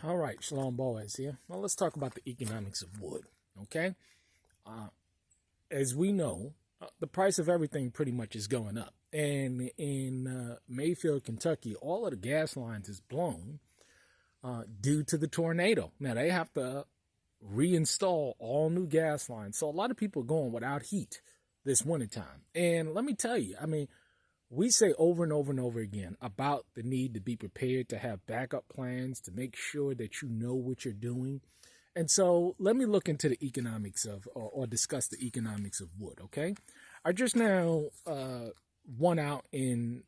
All right, Shalom Boaz here. Well, let's talk about the economics of wood, okay? As we know, the price of everything pretty much is going up. And in Mayfield, Kentucky, all of the gas lines is blown due to the tornado. Now, they have to reinstall all new gas lines. So a lot of people are going without heat this wintertime. And let me tell you, we say over and over and over again about the need to be prepared, to have backup plans, to make sure that you know what you're doing. And so let me look into the economics of, or discuss the economics of wood, okay? I just now went out and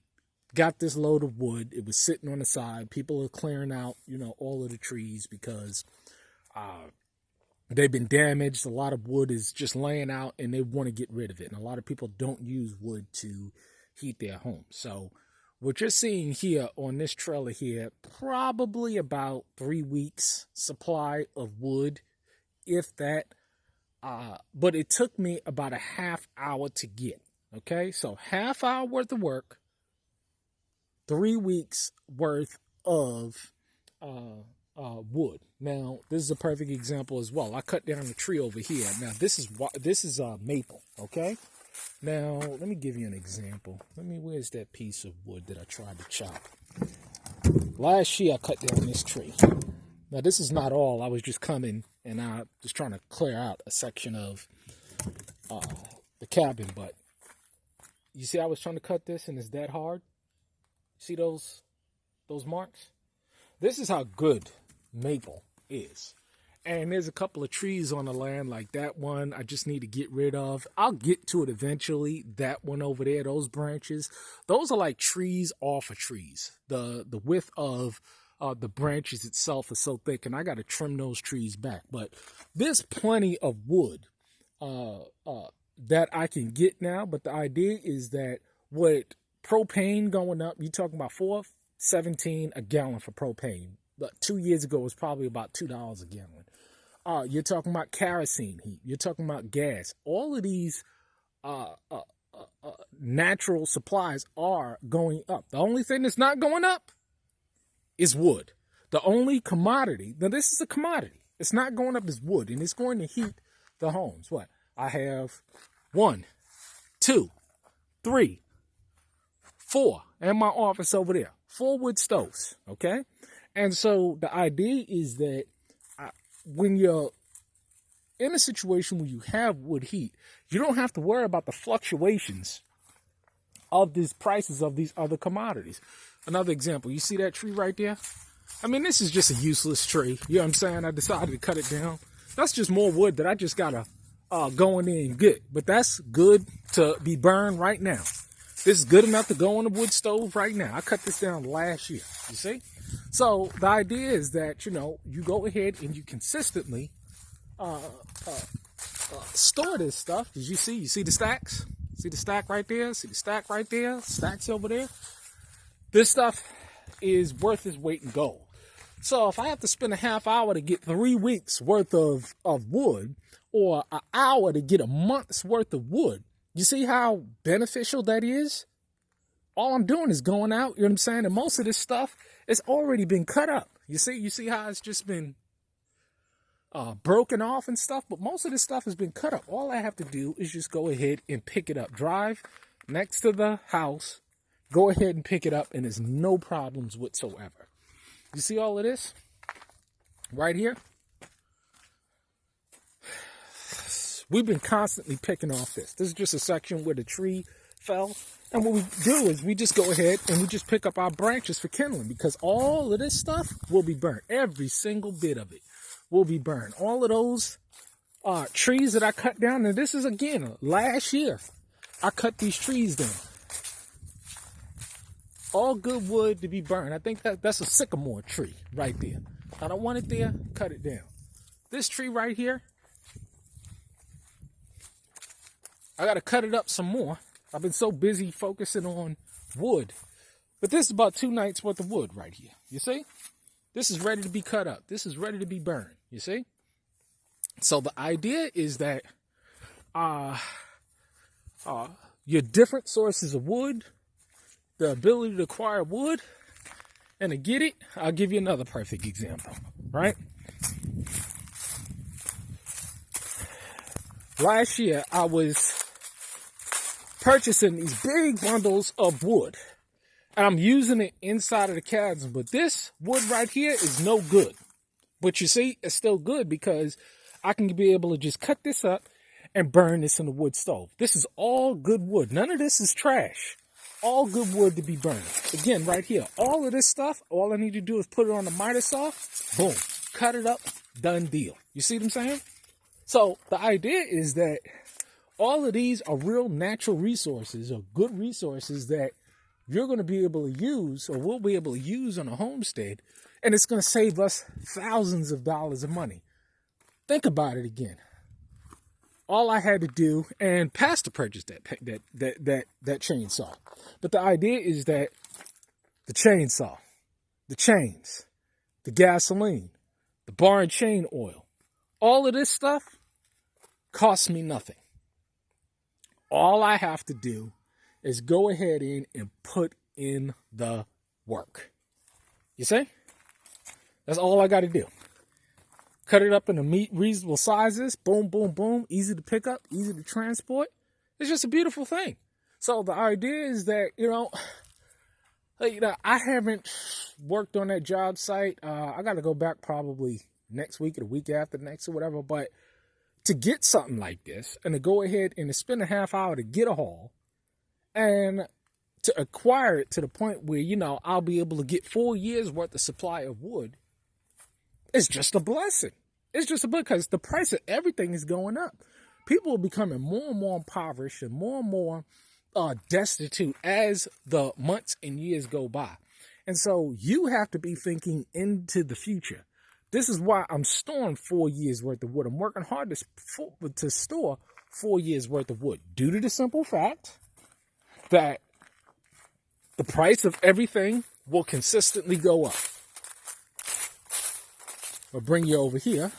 got this load of wood. It was sitting on the side. People are clearing out, all of the trees because they've been damaged. A lot of wood is just laying out and they want to get rid of it. And a lot of people don't use wood to heat their home. So what you're seeing here on this trailer here, probably about 3 weeks supply of wood, if that. But it took me about a half hour to get. Okay, so half hour worth of work, 3 weeks worth of wood. Now, this is a perfect example as well. I cut down the tree over here. Now, this is maple. Okay. Now, let me give you an example. Where's that piece of wood that I tried to chop? Last year, I cut down this tree. Now, this is not all. I was just coming and I was trying to clear out a section of the cabin. But you see, I was trying to cut this and it's that hard. See those marks? This is how good maple is. And there's a couple of trees on the land like that one I just need to get rid of. I'll get to it eventually. That one over there, those branches, those are like trees off of trees. The width of the branches itself is so thick, and I got to trim those trees back. But there's plenty of wood that I can get now. But the idea is that with propane going up, you're talking about $4.17 a gallon for propane. But 2 years ago, it was probably about $2 a gallon. You're talking about kerosene heat. You're talking about gas. All of these natural supplies are going up. The only thing that's not going up is wood. The only commodity, now this is a commodity, it's not going up is wood, and it's going to heat the homes. What? I have 1, 2, 3, 4, and my office over there. 4 wood stoves, okay? And so the idea is that when you're in a situation where you have wood heat, you don't have to worry about the fluctuations of these prices of these other commodities. Another example, you see that tree right there? This is just a useless tree. You know what I'm saying? I decided to cut it down. That's just more wood that I just got to go in there and get. But that's good to be burned right now. This is good enough to go on the wood stove right now. I cut this down last year, you see? So the idea is that, you go ahead and you consistently store this stuff. As you see the stacks? See the stack right there? See the stack right there? Stacks over there? This stuff is worth its weight in gold. So if I have to spend a half hour to get 3 weeks worth of wood, or an hour to get a month's worth of wood, you see how beneficial that is? All I'm doing is going out, you know what I'm saying? And most of this stuff, it's already been cut up. You see how it's just been broken off and stuff? But most of this stuff has been cut up. All I have to do is just go ahead and pick it up. Drive next to the house, go ahead and pick it up, and there's no problems whatsoever. You see all of this right here? We've been constantly picking off this. This is just a section where the tree fell. And what we do is we just go ahead and we just pick up our branches for kindling, because all of this stuff will be burnt. Every single bit of it will be burned. All of those trees that I cut down, and this is, again, last year, I cut these trees down. All good wood to be burned. I think that's a sycamore tree right there. I don't want it there, cut it down. This tree right here, I got to cut it up some more. I've been so busy focusing on wood. But this is about 2 nights worth of wood right here. You see? This is ready to be cut up. This is ready to be burned. You see? So the idea is that your different sources of wood, the ability to acquire wood, and to get it, I'll give you another perfect example. right? Last year, I was purchasing these big bundles of wood, and I'm using it inside of the cabins, but this wood right here is no good. But you see, it's still good because I can be able to just cut this up and burn this in the wood stove. This is all good wood. None of this is trash. All good wood to be burned. Again, right here, all of this stuff, all I need to do is put it on the miter saw, boom, cut it up, done deal. You see what I'm saying? So the idea is that all of these are real natural resources or good resources that you're going to be able to use or we'll be able to use on a homestead, and it's going to save us thousands of dollars of money. Think about it again. All I had to do, and Pastor purchased that chainsaw. But the idea is that the chainsaw, the chains, the gasoline, the bar and chain oil, all of this stuff costs me nothing. All I have to do is go ahead and put in the work. You see? That's all I got to do. Cut it up into reasonable sizes. Boom, boom, boom. Easy to pick up, easy to transport. It's just a beautiful thing. So the idea is that, I haven't worked on that job site. I got to go back probably next week or the week after next or whatever. But to get something like this and to go ahead and to spend a half hour to get a haul and to acquire it to the point where, I'll be able to get 4 years worth of supply of wood. It's just a blessing. It's just a blessing because the price of everything is going up. People are becoming more and more impoverished and more destitute as the months and years go by. And so you have to be thinking into the future. This is why I'm storing 4 years worth of wood. I'm working hard to store 4 years worth of wood due to the simple fact that the price of everything will consistently go up. I'll bring you over here.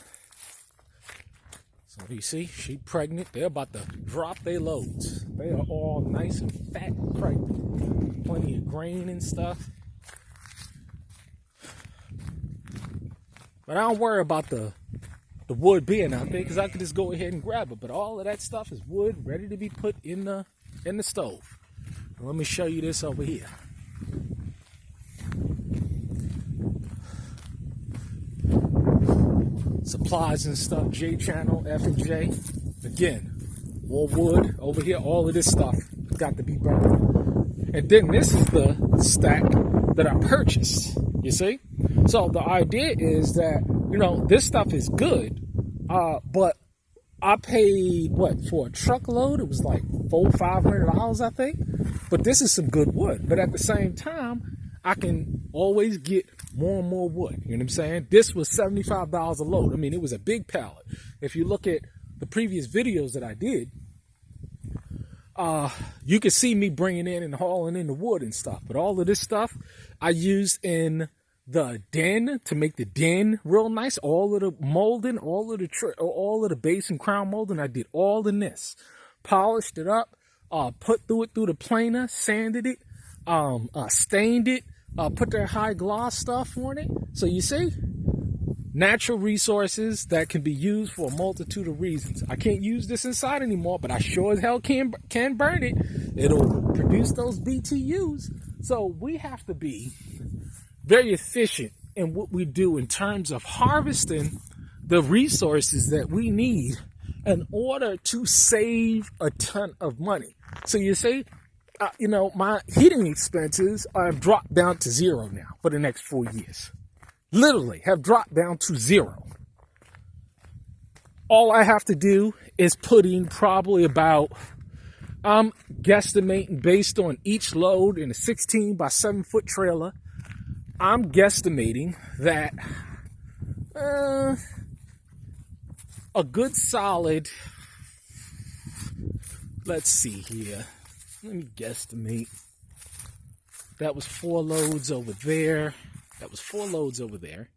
So you see, she pregnant. They're about to drop their loads. They are all nice and fat and pregnant. Plenty of grain and stuff. But I don't worry about the wood being out there because I can just go ahead and grab it. But all of that stuff is wood ready to be put in the stove. Let me show you this over here. Supplies and stuff, J-Channel, F&J. Again, more wood over here. All of this stuff got to be burned. And then this is the stack that I purchased, you see? So the idea is that, this stuff is good, but I paid, for a truckload? It was like $400-500, I think. But this is some good wood. But at the same time, I can always get more and more wood. You know what I'm saying? This was $75 a load. I mean, it was a big pallet. If you look at the previous videos that I did, you can see me bringing in and hauling in the wood and stuff. But all of this stuff I used in the den to make the den real nice. All of the molding, all of the base and crown molding, I did all in this. Polished it up, put through the planer, sanded it, stained it, put their high gloss stuff on it. So you see, natural resources that can be used for a multitude of reasons. I can't use this inside anymore, but I sure as hell can burn it. It'll produce those BTUs. So we have to be very efficient in what we do in terms of harvesting the resources that we need in order to save a ton of money. So you see, my heating expenses have dropped down to zero now for the next 4 years. Literally have dropped down to zero. All I have to do is put in probably about, I'm guesstimating based on each load in a 16 by 7 foot trailer, I'm guesstimating that a good solid, let's see here. Let me guesstimate. That was 4 loads over there. That was 4 loads over there.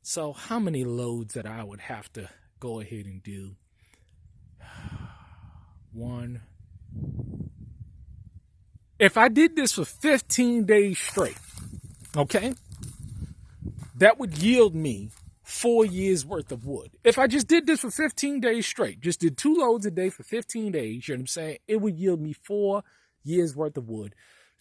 So how many loads that I would have to go ahead and do? 1. If I did this for 15 days straight, okay, that would yield me 4 years worth of wood. If I just did this for 15 days straight, just did 2 loads a day for 15 days, you know what I'm saying? It would yield me 4 years worth of wood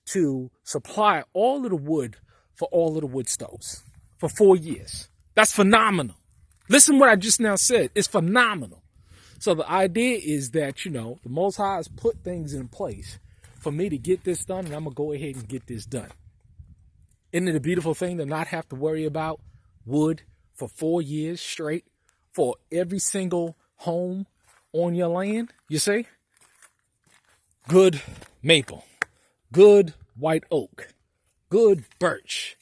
to supply all of the wood for all of the wood stoves for 4 years. That's phenomenal. Listen what I just now said. It's phenomenal. So the idea is that, you know, the Most High has put things in place for me to get this done, and I'm going to go ahead and get this done. Isn't it a beautiful thing to not have to worry about wood for 4 years straight for every single home on your land? You see? Good maple, good white oak, good birch,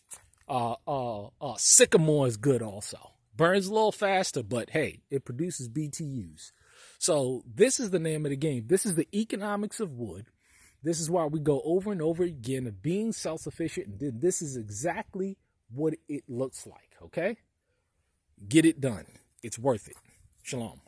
sycamore is good also. Burns a little faster, but hey, it produces BTUs. So this is the name of the game. This is the economics of wood. This is why we go over and over again of being self-sufficient. And this is exactly what it looks like, okay? Get it done. It's worth it. Shalom.